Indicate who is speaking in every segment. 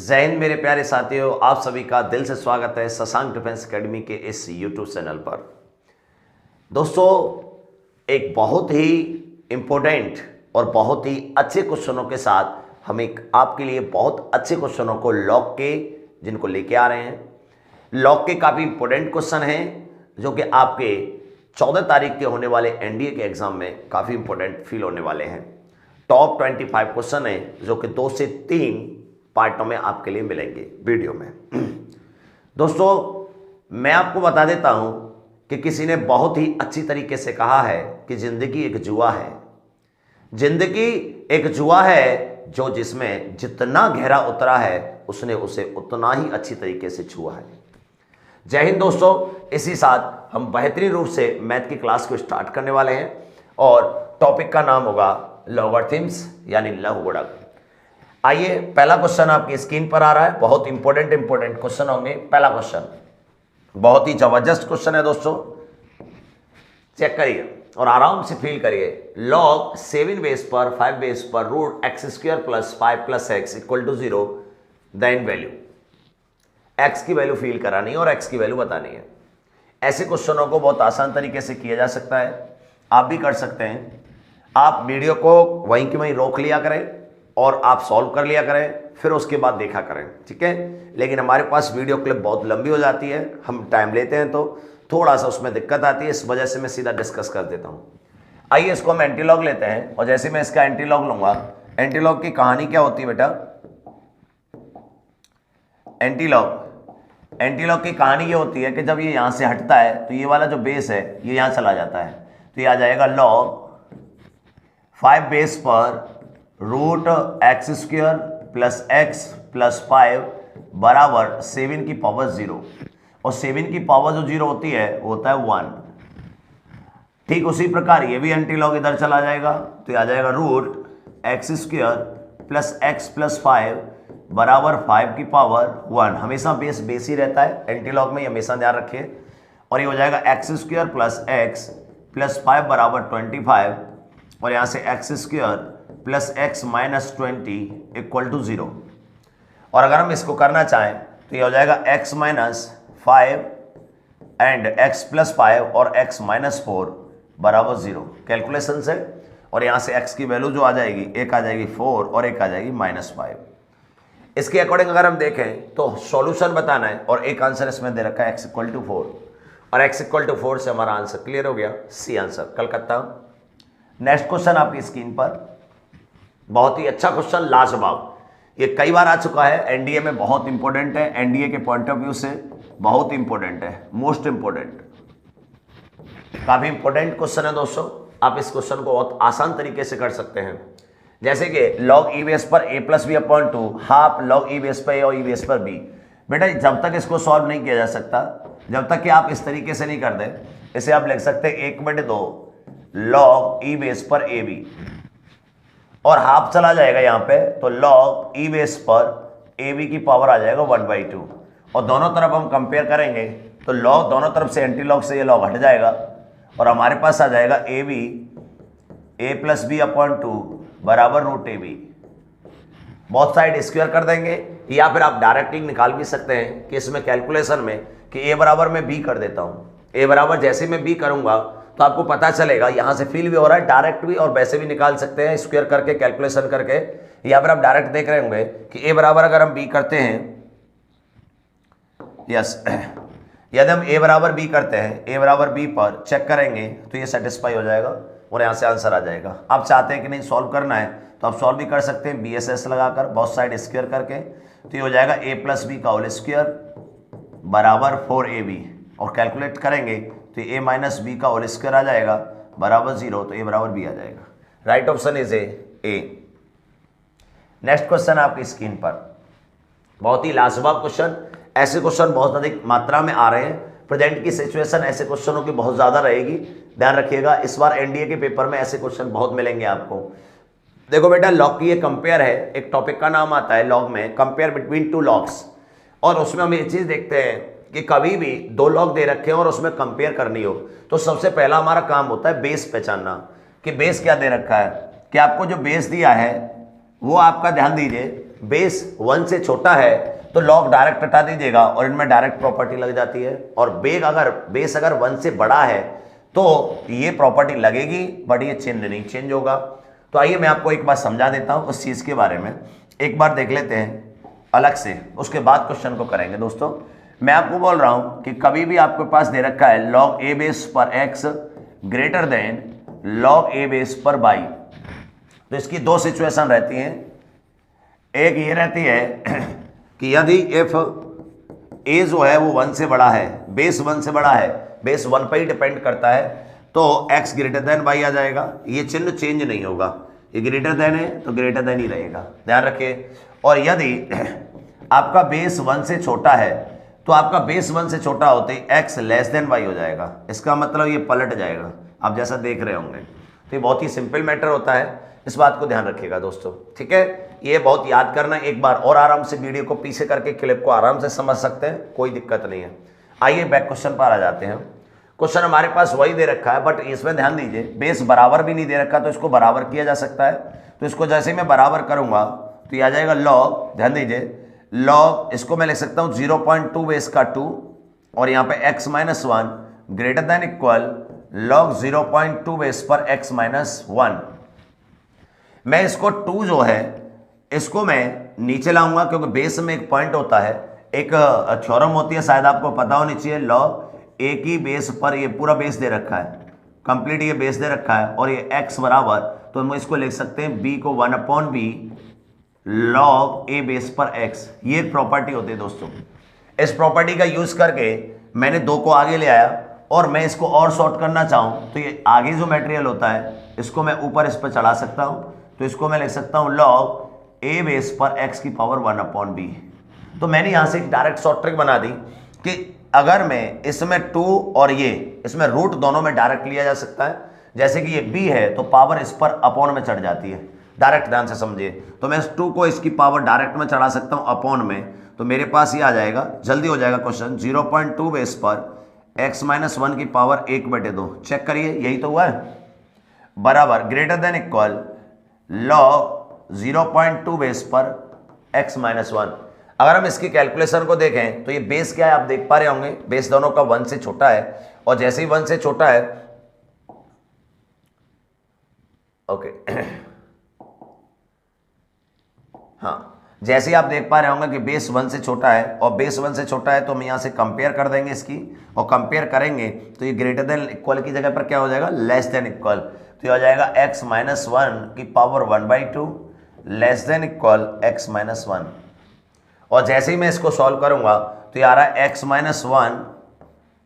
Speaker 1: जय हिंद मेरे प्यारे साथियों, आप सभी का दिल से स्वागत है शशांक डिफेंस एकेडमी के इस यूट्यूब चैनल पर। दोस्तों, एक बहुत ही इम्पोर्टेंट और बहुत ही अच्छे क्वेश्चनों के साथ हम एक आपके लिए बहुत अच्छे क्वेश्चनों को लॉग के जिनको लेके आ रहे हैं। लॉग के काफ़ी इंपॉर्टेंट क्वेश्चन हैं जो कि आपके 14 तारीख के होने वाले एनडीए के एग्जाम में काफ़ी इंपॉर्टेंट फील होने वाले हैं। टॉप 25 क्वेश्चन हैं जो कि 2 से 3 पार्टों में आपके लिए मिलेंगे वीडियो में। दोस्तों, मैं आपको बता देता हूं कि किसी ने बहुत ही अच्छी तरीके से कहा है कि जिंदगी एक जुआ है। जिंदगी एक जुआ है जो जिसमें जितना गहरा उतरा है उसने उसे उतना ही अच्छी तरीके से छुआ है। जय हिंद दोस्तों, इसी साथ हम बेहतरीन रूप से मैथ की क्लास को स्टार्ट करने वाले हैं और टॉपिक का नाम होगा लॉगरिथम्स यानी लघुगुणक। आइए, पहला क्वेश्चन आपकी स्क्रीन पर आ रहा है। बहुत इंपॉर्टेंट क्वेश्चन होंगे। पहला क्वेश्चन बहुत ही जबरदस्त क्वेश्चन है दोस्तों, चेक करिए और आराम से फील करिए। log 7 बेस पर 5 बेस पर root x square plus 5 plus x equal to 0 then value. X की वैल्यू फील करानी है और एक्स की वैल्यू बतानी है। ऐसे क्वेश्चनों को बहुत आसान तरीके से किया जा सकता है, आप भी कर सकते हैं। आप वीडियो को वहीं की वहीं रोक लिया करें और आप सॉल्व कर लिया करें, फिर उसके बाद देखा करें, ठीक है। लेकिन हमारे पास वीडियो क्लिप बहुत लंबी हो जाती है, हम टाइम लेते हैं तो थोड़ा सा उसमें दिक्कत आती है, इस वजह से मैं सीधा डिस्कस कर देता हूं। आइए, इसको हम एंटीलॉग लेते हैं और जैसे मैं इसका एंटीलॉग लूंगा, एंटीलॉग की कहानी क्या होती है बेटा? एंटीलॉग की कहानी ये होती है कि जब ये यहां से हटता है तो ये वाला जो बेस है ये यहां चला जाता है, तो ये आ जाएगा log 5 बेस पर root x square plus x plus 5 बराबर 7 की पावर 0, और 7 की पावर जो 0 होती है वो होता है 1। ठीक उसी प्रकार ये भी एंटीलॉग इधर चला जाएगा, तो ये आ जाएगा root x square plus x plus 5 बराबर 5 की पावर 1। हमेशा बेस ही रहता है एंटीलॉग में, हमेशा ध्यान रखिए। और ये हो जाएगा एक्स स्क्वायर प्लस 5 बराबर 25, और यहाँ से x square plus x minus 20 equal to 0। और अगर हम इसको करना चाहें तो ये हो जाएगा x minus 5 and x plus 5 और एक्स माइनस 4 बराबर 0 कैलकुलेशन से। और यहाँ से एक्स की वैल्यू जो आ जाएगी, एक आ जाएगी 4 और एक आ जाएगी -5। इसके अकॉर्डिंग अगर हम देखें तो सॉल्यूशन बताना है और एक आंसर इसमें दे रखा है एक्स इक्वल टू 4, और एक्स इक्वल टू 4 से हमारा आंसर क्लियर हो गया, C answer Calcutta. Next question आपकी स्क्रीन पर, बहुत ही अच्छा क्वेश्चन, लाजवाब। ये कई बार आ चुका है, एनडीए में बहुत इंपॉर्टेंट है, एनडीए के पॉइंट ऑफ व्यू से बहुत इंपॉर्टेंट है, मोस्ट इंपॉर्टेंट, काफी इंपॉर्टेंट क्वेश्चन है दोस्तों। आप इस क्वेश्चन को बहुत आसान तरीके से कर सकते हैं, जैसे कि log e बेस पर a plus B upon 2 half log e base पर a और e बेस पर b। बेटा, जब तक इसको सॉल्व नहीं किया जा सकता, जब तक कि आप इस तरीके से नहीं कर दें, इसे आप लिख सकते हैं 1/2 log e बेस पर a b, और हाफ चला जाएगा यहाँ पे, तो log e बेस पर ab की पावर आ जाएगा 1/2। और दोनों तरफ हम कंपेयर करेंगे तो log दोनों तरफ से एंटीलॉग से ये log हट जाएगा और हमारे पास आ जाएगा ab a plus B upon 2 बराबर रूट ab। बहुत साइड स्क्वायर कर देंगे, या फिर आप डायरेक्टली निकाल भी सकते हैं कि इसमें कैलकुलेशन में कि a बराबर मैं b कर देता हूँ। a बराबर जैसे मैं b करूँगा तो आपको पता चलेगा, यहाँ से फील भी हो रहा है, डायरेक्ट भी और वैसे भी निकाल सकते हैं स्क्वायर करके, कैलकुलेशन करके, या फिर आप डायरेक्ट देख रहे होंगे कि a बराबर अगर हम b करते हैं, यस, यदि हम a बराबर b करते हैं, a बराबर b पर चेक करेंगे तो ये सेटिस्फाई हो जाएगा और यहाँ से आंसर आ जाएगा। आप चाहते हैं कि नहीं सॉल्व करना है तो आप सॉल्व भी कर सकते हैं BSS लगाकर, बहुत साइड स्क्वायर करके, तो ये हो जाएगा a प्लस बी का होल स्क्वायर बराबर 4ab, और कैलकुलेट करेंगे तो a माइनस बी का होल स्क्वायर आ जाएगा बराबर 0, तो a बराबर b आ जाएगा। Right option is A. Next question आपकी स्क्रीन पर, बहुत ही लाजवाब क्वेश्चन। ऐसे क्वेश्चन बहुत अधिक मात्रा में आ रहे हैं, प्रेजेंट की सिचुएशन ऐसे क्वेश्चनों की बहुत ज्यादा रहेगी, ध्यान रखिएगा। इस बार एनडीए के पेपर में ऐसे क्वेश्चन बहुत मिलेंगे आपको। देखो बेटा, लॉग की ये कंपेयर है, एक टॉपिक का नाम आता है लॉग में, कंपेयर बिटवीन 2 लॉग्स, और उसमें हम ये चीज देखते हैं कि कभी भी 2 लॉग दे रखे हैं और उसमें कंपेयर करनी हो तो सबसे पहला हमारा काम होता है बेस पहचानना कि बेस क्या दे रखा है, कि आपको जो बेस दिया है वो आपका, ध्यान दीजिए, बेस 1 से छोटा है तो लॉग डायरेक्ट हटा दीजिएगा और इनमें डायरेक्ट प्रॉपर्टी लग जाती है, और बेस अगर 1 से बड़ा है तो ये प्रॉपर्टी लगेगी बट ये चिन्ह नहीं चेंज होगा। तो आइए मैं आपको एक बार समझा देता हूं उस चीज के बारे में, एक बार देख लेते हैं अलग से, उसके बाद क्वेश्चन को करेंगे। दोस्तों मैं आपको बोल रहा हूं कि कभी भी आपके पास दे रखा है log a बेस पर x greater than log a base पर y, तो इसकी दो सिचुएशन रहती हैं। एक ये रहती है कि यदि इफ a जो है वो 1 से बड़ा है, बेस 1 से बड़ा है, बेस 1 पर ही डिपेंड करता है, तो x ग्रेटर देन y आ जाएगा, ये चिन्ह चेंज नहीं होगा, ये ग्रेटर देन है तो ग्रेटर देन ही रहेगा, ध्यान रखिए। और यदि आपका बेस 1 से छोटा है तो आपका बेस 1 से छोटा होते ही x लेस देन y हो जाएगा, इसका मतलब ये पलट जाएगा, आप जैसा देख रहे होंगे। तो ये बहुत ही सिंपल मैटर होता है, इस बात को ध्यान रखिएगा दोस्तों, ठीक है। ये बहुत याद करना, एक बार और आराम से वीडियो को पीछे करके क्लिप को आराम से समझ सकते हैं, कोई दिक्कत नहीं है। आइए बैक क्वेश्चन पर आ जाते हैं। क्वेश्चन हमारे पास वही दे रखा है बट इसमें ध्यान दीजिए बेस बराबर भी नहीं दे रखा, तो इसको बराबर किया जा सकता है। तो इसको जैसे ही मैं बराबर करूंगा तो ये आ जाएगा लॉग, ध्यान दीजिए लॉग, इसको मैं लिख सकता हूं 0.2 बेस का 2 और यहाँ पे x minus 1 greater than equal log 0.2 base पर x माइनस 1। मैं इसको 2 जो है इसको मैं नीचे लाऊंगा क्योंकि बेस में एक पॉइंट होता है, एक थ्योरम होती है, शायद आपको पता होनी चाहिए, लॉग एक ही बेस पर ये पूरा बेस दे रखा है, कंप्लीट ये बेस दे रखा है और ये x बराबर, तो हम इसको लिख सकते हैं b को 1/b लॉग a बेस पर x, ये एक प्रॉपर्टी होती है दोस्तों। इस प्रॉपर्टी का यूज करके मैंने 2 को आगे ले आया और मैं इसको और शॉर्ट करना चाहूं तो ये आगे जो मटेरियल होता है इसको मैं ऊपर इस पर चढ़ा सकता हूं, तो इसको मैं लिख सकता हूं लॉग a बेस पर x की पावर 1/b। तो मैंने यहां से एक डायरेक्ट शॉर्ट ट्रिक बना दी कि अगर मैं इसमें 2 और ये इसमें रूट दोनों में डायरेक्ट लिया जा सकता है, जैसे कि ये b है तो पावर इस पर अपॉन में चढ़ जाती है, डायरेक्ट ध्यान से समझिए। तो मैं इस 2 को इसकी पावर डायरेक्ट में चढ़ा सकता हूं अपॉन में, तो मेरे पास ये आ जाएगा, जल्दी हो जाएगा क्वेश्चन, 0.2 बेस पर x माइनस 1 की पावर 1/2, चेक करिए यही तो हुआ है, बराबर greater than equal log 0.2 base पर x माइनस 1। अगर हम इसकी कैलकुलेशन को देखें तो ये बेस क्या है आप देख पा रहे होंगे, बेस दोनों का 1 से छोटा है और जैसे ही 1 से छोटा है ओके हाँ, जैसे ही आप देख पा रहे होंगे कि बेस 1 से छोटा है और बेस 1 से छोटा है तो हम यहाँ से कंपेयर कर देंगे इसकी, और कंपेयर करेंगे तो ये ग्रेटर देन इक्वल की जगह पर क्या हो जाएगा, लेस देन इक्वल, तो ये हो जाएगा x माइनस 1 की power 1/2 less than equal x minus 1। और जैसे ही मैं इसको सॉल्व करूंगा तो ये आ रहा है x minus 1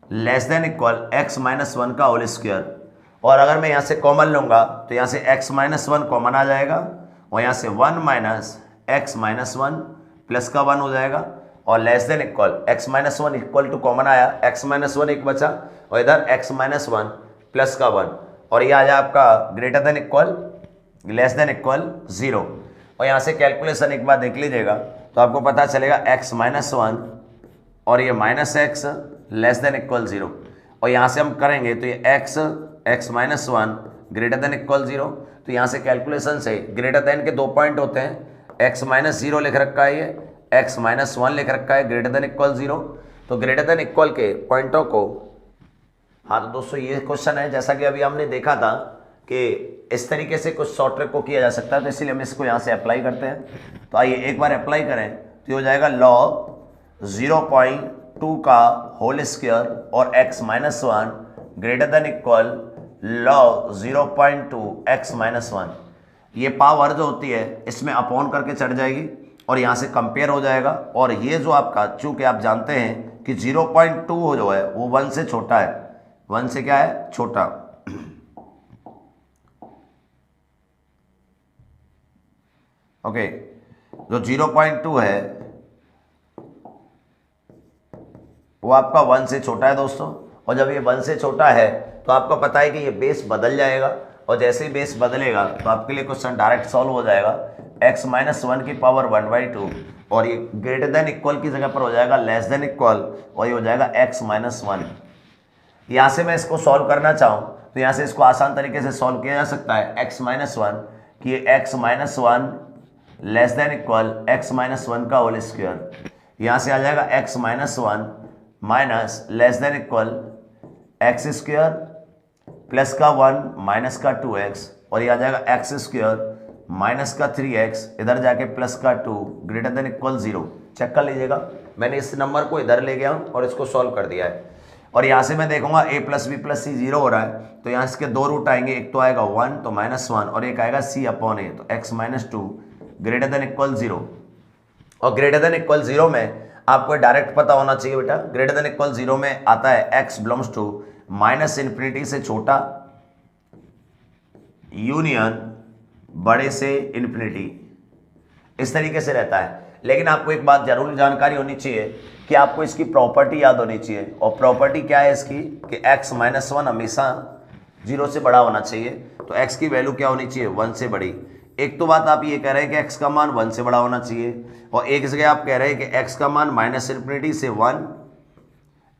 Speaker 1: less than equal x minus 1 का होल स्क्वायर, और अगर मैं यहाँ से कॉमन लूंगा तो यहाँ से x माइनस 1 कॉमन आ जाएगा और यहाँ से 1 माइनस x माइनस 1 प्लस का 1 हो जाएगा और less than equal x minus 1 equal to common आया, x माइनस 1 एक बचा और इधर x माइनस 1 प्लस का 1 और ये आ जाए आपका greater than equal less than equal 0। और यहाँ से कैलकुलेशन एक बार देख लीजिएगा तो आपको पता चलेगा x माइनस 1 और ये minus x less than equal 0, और यहाँ से हम करेंगे तो ये x minus 1 greater than equal 0, तो यहाँ से कैलकुलेशन से ग्रेटर देन के 2 पॉइंट होते हैं, x माइनस 0 लिख रखा है, ये x माइनस 1 लिख रखा है, ग्रेटर देन इक्वल 0, तो ग्रेटर देन इक्वल के पॉइंटों को, हाँ तो दोस्तों ये क्वेश्चन है जैसा कि अभी हमने देखा था कि इस तरीके से कुछ शॉर्ट ट्रिक को किया जा सकता है, तो इसलिए हम इसको यहाँ से अप्लाई करते हैं। तो आइए एक बार अप्लाई करें तो हो जाएगा लॉग 0.2 का होल स्क्वायर और x minus 1 greater than equal log 0.2 x minus 1। ये पावर जो होती है इसमें अपॉन करके चढ़ जाएगी और यहाँ से कंपेयर हो जाएगा, और ये जो आपका, चूंकि आप जानते हैं कि 0.2 जो है वो 1 से छोटा है, 1 से क्या है छोटा, ओके जो 0.2 है वो आपका 1 से छोटा है दोस्तों, और जब ये 1 से छोटा है तो आपको पता है कि ये बेस बदल जाएगा, और जैसे ही बेस बदलेगा तो आपके लिए क्वेश्चन डायरेक्ट सॉल्व हो जाएगा, x माइनस 1 की पावर 1/2 और ये ग्रेटर देन इक्वल की जगह पर हो जाएगा लेस देन इक्वल और ये हो जाएगा x माइनस 1। यहाँ से मैं इसको सॉल्व करना चाहूँ तो यहाँ से इसको आसान तरीके से सॉल्व किया जा सकता है, x माइनस 1 कि x minus 1 less than equal x minus one का होल स्क्वायर, यहाँ से आ जाएगा x minus one minus less than equal x square plus का 1 माइनस का 2x, और ये आ जाएगा एक्स स्क्वायर माइनस का 3x, इधर जाके प्लस का 2 ग्रेटर देन इक्वल 0। चेक कर लीजिएगा, मैंने इस नंबर को इधर ले गया हूँ और इसको सॉल्व कर दिया है। और यहाँ से मैं देखूंगा a प्लस बी प्लस सी 0 हो रहा है, तो यहाँ इसके दो रूट आएंगे, एक तो आएगा 1 तो -1 और एक आएगा c अपॉन a, तो x minus 2 greater than equal 0। और ग्रेटर देन इक्वल 0 में आपको डायरेक्ट पता होना चाहिए बेटा, ग्रेटर देन इक्वल 0 में आता है x belongs to minus infinity से छोटा यूनियन बड़े से इन्फिनिटी, इस तरीके से रहता है। लेकिन आपको एक बात जरूर जानकारी होनी चाहिए कि आपको इसकी प्रॉपर्टी याद होनी चाहिए, और प्रॉपर्टी क्या है इसकी कि x माइनस वन हमेशा 0 से बड़ा होना चाहिए, तो x की वैल्यू क्या होनी चाहिए 1 से बड़ी। एक तो बात आप ये कह रहे हैं कि x का मान 1 से बड़ा होना चाहिए, और एक जगह आप कह रहे हैं कि x का मान माइनस इन्फिनिटी से 1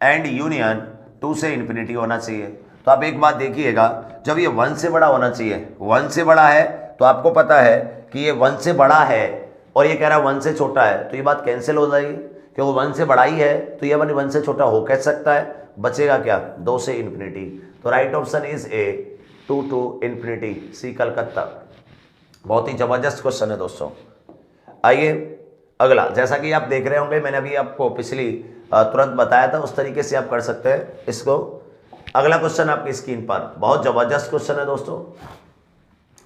Speaker 1: एंड यूनियन 2 से इन्फिनिटी होना चाहिए। तो आप एक बात देखिएगा, जब ये 1 से बड़ा होना चाहिए, 1 से बड़ा है तो आपको पता है कि ये 1 से बड़ा है और ये कह रहा है 1 से छोटा है, तो ये बात कैंसिल हो जाएगी कि वो 1 से बड़ा ही है, तो ये 1 से छोटा हो कह सकता है, बचेगा क्या 2 से इन्फिनिटी। तो right option is A 2 to infinity, C Calcutta. बहुत ही जबरदस्त क्वेश्चन है दोस्तों। आइए अगला, जैसा कि आप देख रहे होंगे मैंने अभी आपको पिछली तुरंत बताया था, उस तरीके से आप कर सकते हैं इसको। अगला क्वेश्चन आपकी स्क्रीन पर, बहुत जबरदस्त क्वेश्चन है दोस्तों,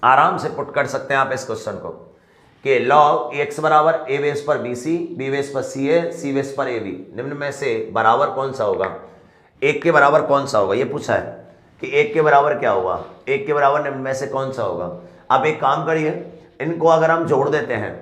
Speaker 1: आराम से पुट कर सकते हैं आप इस क्वेश्चन को कि log x बराबर a बेस पर bc, b बेस पर ca, c बेस पर ab, निम्न में से बराबर कौन सा होगा, एक के बराबर कौन सा होगा, ये पूछा है कि एक के बराबर क्या होगा, एक के बराबर निम्न में से कौन सा होगा। आप एक काम करिए, इनको अगर हम जोड़ देते हैं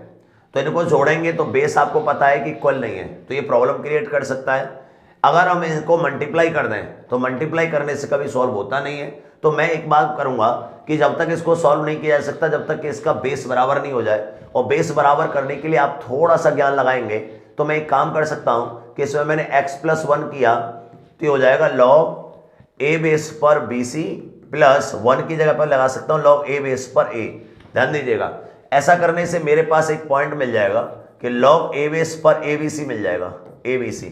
Speaker 1: तो इनको जोड़ेंगे तो बेस आपको पता है कि इक्वल नहीं है, तो ये प्रॉब्लम क्रिएट कर सकता है। अगर हम इनको मल्टीप्लाई कर दें तो मल्टीप्लाई करने से कभी सॉल्व होता नहीं है, तो मैं एक बात करूंगा कि जब तक इसको सॉल्व नहीं किया जा सकता, जब तक कि इसका बेस बराबर नहीं हो जाए, और बेस बराबर करने के लिए आप थोड़ा सा ज्ञान लगाएंगे, तो मैं एक काम कर सकता हूं कि इसमें मैंने x प्लस 1 किया तो ये हो जाएगा log a बेस पर bc प्लस 1 की जगह पर लगा सकता हूं log a बेस पर a। ध्यान दीजिएगा, ऐसा करने से मेरे पास एक पॉइंट मिल जाएगा कि log a बेस पर abc मिल जाएगा, abc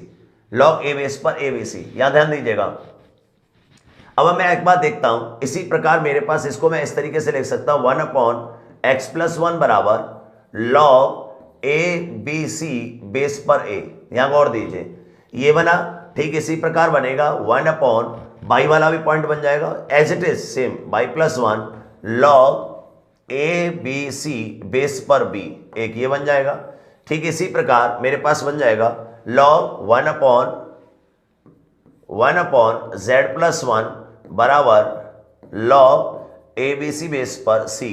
Speaker 1: log a बेस पर abc, यहां ध्यान दीजिएगा। अब मैं एक बात देखता हूं, इसी प्रकार मेरे पास इसको मैं इस तरीके से लिख सकता हूं 1 अपॉन एक्स प्लस 1 बराबर log a b c base पर a, यहां गौर दीजिए ये बना, ठीक इसी प्रकार बनेगा 1 अपॉन बाई वाला भी पॉइंट बन जाएगा as it is same, by plus 1 log a b c base पर b, एक ये बन जाएगा। ठीक इसी प्रकार मेरे पास बन जाएगा log 1 अपॉन z प्लस 1 बराबर log a b c base पर c।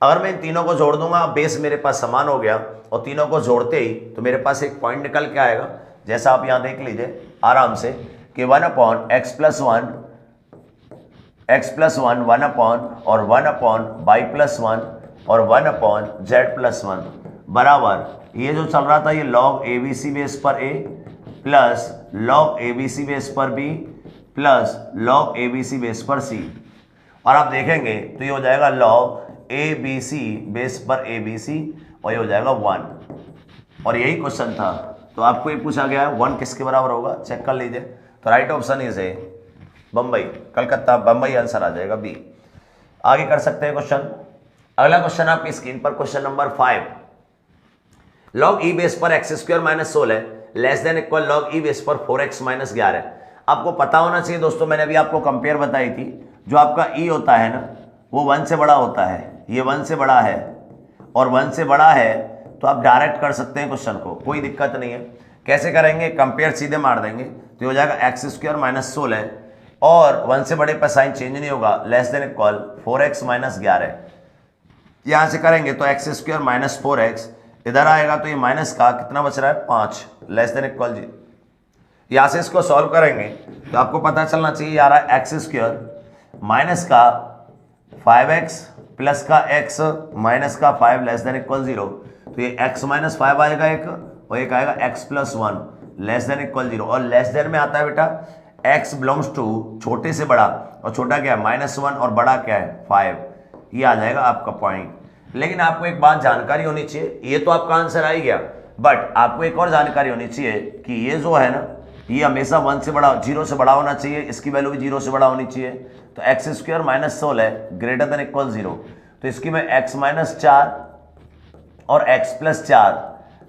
Speaker 1: अगर मैं इन तीनों को जोड़ दूंगा, बेस मेरे पास समान हो गया, और तीनों को जोड़ते ही तो मेरे पास एक पॉइंट निकल के आएगा, जैसा आप यहां देख लीजिए आराम से कि 1 अपॉन एक्स प्लस 1 1 अपॉन और 1 अपॉन बाई प्लस 1 और 1 अपॉन जेड प्लस 1 बराबर ये जो चल रहा था ये log A B C base पर a plus log A B C base पर b plus log A B C base पर c, और आप देखेंगे तो ये हो जाएगा log A B C base पर ए बी सी, और ये हो जाएगा 1। और यही क्वेश्चन था, तो आपको ये पूछा गया है 1 किसके बराबर होगा, चेक कर लीजिए। तो right option is A Bombay, Calcutta, Bombay answer आ जाएगा बी। आगे कर सकते हैं क्वेश्चन। अगला क्वेश्चन आपकी स्क्रीन पर, question number 5, log e base पर x square minus 16 less than equal log e base पर 4x माइनस 11। आपको पता होना चाहिए दोस्तों, मैंने अभी आपको कंपेयर बताई थी, जो आपका e होता है ना वो 1 से बड़ा होता है, ये 1 से बड़ा है, और 1 से बड़ा है तो आप डायरेक्ट कर सकते हैं क्वेश्चन को, कोई दिक्कत नहीं है। कैसे करेंगे, कंपेयर सीधे मार देंगे तो हो जाएगा एक्स स्क्वायर माइनस 16 और 1 से बड़े पर साइन चेंज नहीं होगा, less than equal 4x minus 11। यहां से करेंगे तो एक्स स्क्वायर माइनस 4x इधर आएगा तो ये माइनस का कितना बच रहा है 5, लेस देन इक्वल जी। यहां से इसको सॉल्व करेंगे तो आपको पता चलना चाहिए आ रहा है एक्स स्क्वायर माइनस का 5x प्लस का x माइनस का 5 लेस देन इक्वल 0, तो ये x माइनस 5 आएगा एक, और एक आएगा x plus 1 less than equal 0, और लेस देन में आता है बेटा x बिलोंग्स टू छोटे से बड़ा, और छोटा क्या है -1 और बड़ा क्या है 5, ये आ जाएगा आपका पॉइंट। लेकिन आपको एक बात जानकारी होनी चाहिए, ये तो आपका आंसर आ ही गया, बट आपको एक और जानकारी होनी चाहिए कि ये जो है ना, ये हमेशा 1 से बड़ा, 0 से बड़ा होना चाहिए, इसकी वैल्यू भी 0 से बड़ा होनी चाहिए। तो x square minus 16 greater than equal 0, तो इसकी मैं x माइनस 4 और x plus 4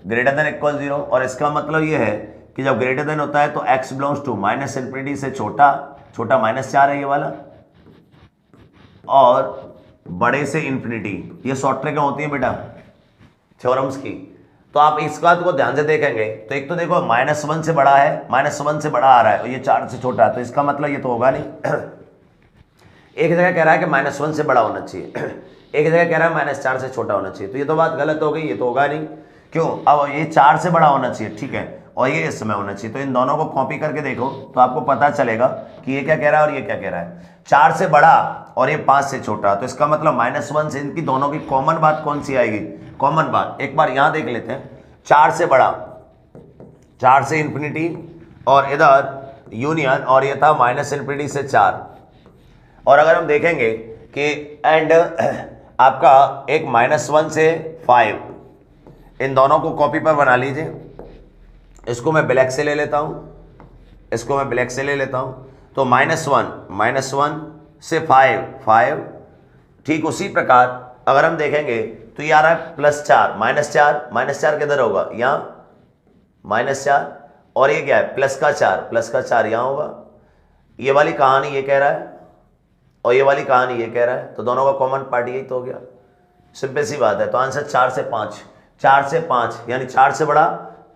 Speaker 1: greater than equal 0, और इसका मतलब ये है कि जब ग्रेटर देन होता है तो x belongs to minus infinity से छोटा, छोटा माइनस 4 है ये वाला, और बड़े से इन्फिनिटी। ये शॉर्ट ट्रिक होती है बेटा थ्योरम्स की, तो आप इस बात को ध्यान से देखेंगे तो एक तो देखो -1 से बड़ा है, -1 से बड़ा आ रहा है और ये 4 से छोटा है, तो इसका मतलब ये तो होगा नहीं। एक जगह कह रहा है कि -1 से बड़ा होना चाहिए, एक जगह कह रहा है -4 से छोटा होना चाहिए, तो ये तो बात गलत हो गई, ये तो होगा नहीं। क्यों? अब ये 4 से बड़ा होना चाहिए, ठीक है, और ये इस समय होना चाहिए, तो इन दोनों को कॉपी करके देखो तो आपको पता चलेगा कि ये क्या कह रहा है और ये क्या कह रहा है। 4 से बड़ा और ये 5 से छोटा, तो इसका मतलब -1 से इनकी दोनों की कॉमन बात कौन सी आएगी? कॉमन बात एक बार यहां देख लेते हैं। 4 से बड़ा, 4 से इन्फिनिटी, और इधर यूनियन, और ये था माइनस इन्फिनिटी से 4। और अगर हम देखेंगे कि एंड आपका एक -1 से 5, इन दोनों को कॉपी पर बना लीजिए। इसको मैं ब्लैक से ले लेता हूं, इसको मैं ब्लैक से ले लेता हूं, तो -1 से 5, ठीक उसी प्रकार अगर हम देखेंगे तो ये आ रहा है +4, -4 किधर होगा? यहाँ -4, और ये क्या है? प्लस का 4 यहाँ होगा। ये वाली कहानी ये कह रहा है और ये वाली कहानी ये कह रहा है, तो दोनों का कॉमन पार्ट यही तो हो गया। सिंपल सी बात है। तो आंसर 4 से 5, 4 से 5 यानी 4 से बड़ा,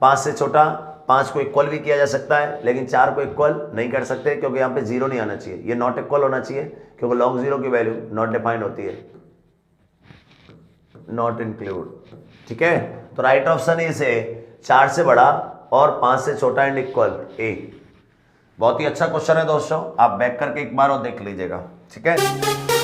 Speaker 1: 5 से छोटा। 5 को इक्वल भी किया जा सकता है, लेकिन 4 को इक्वल नहीं कर सकते क्योंकि यहाँ पे 0 नहीं आना चाहिए, ये नॉट इक्वल होना चाहिए, क्योंकि लॉग 0 की वैल्यू नॉट डिफाइंड होती है, नॉट इंक्लूड। ठीक है, तो राइट ऑप्शन इसे 4 से बड़ा और 5 से छोटा एंड इक्वल ए। बहुत ही अच्छा क्वेश्चन है दोस्तों, आप बैक करके एक बार और देख लीजिएगा। ठीक है।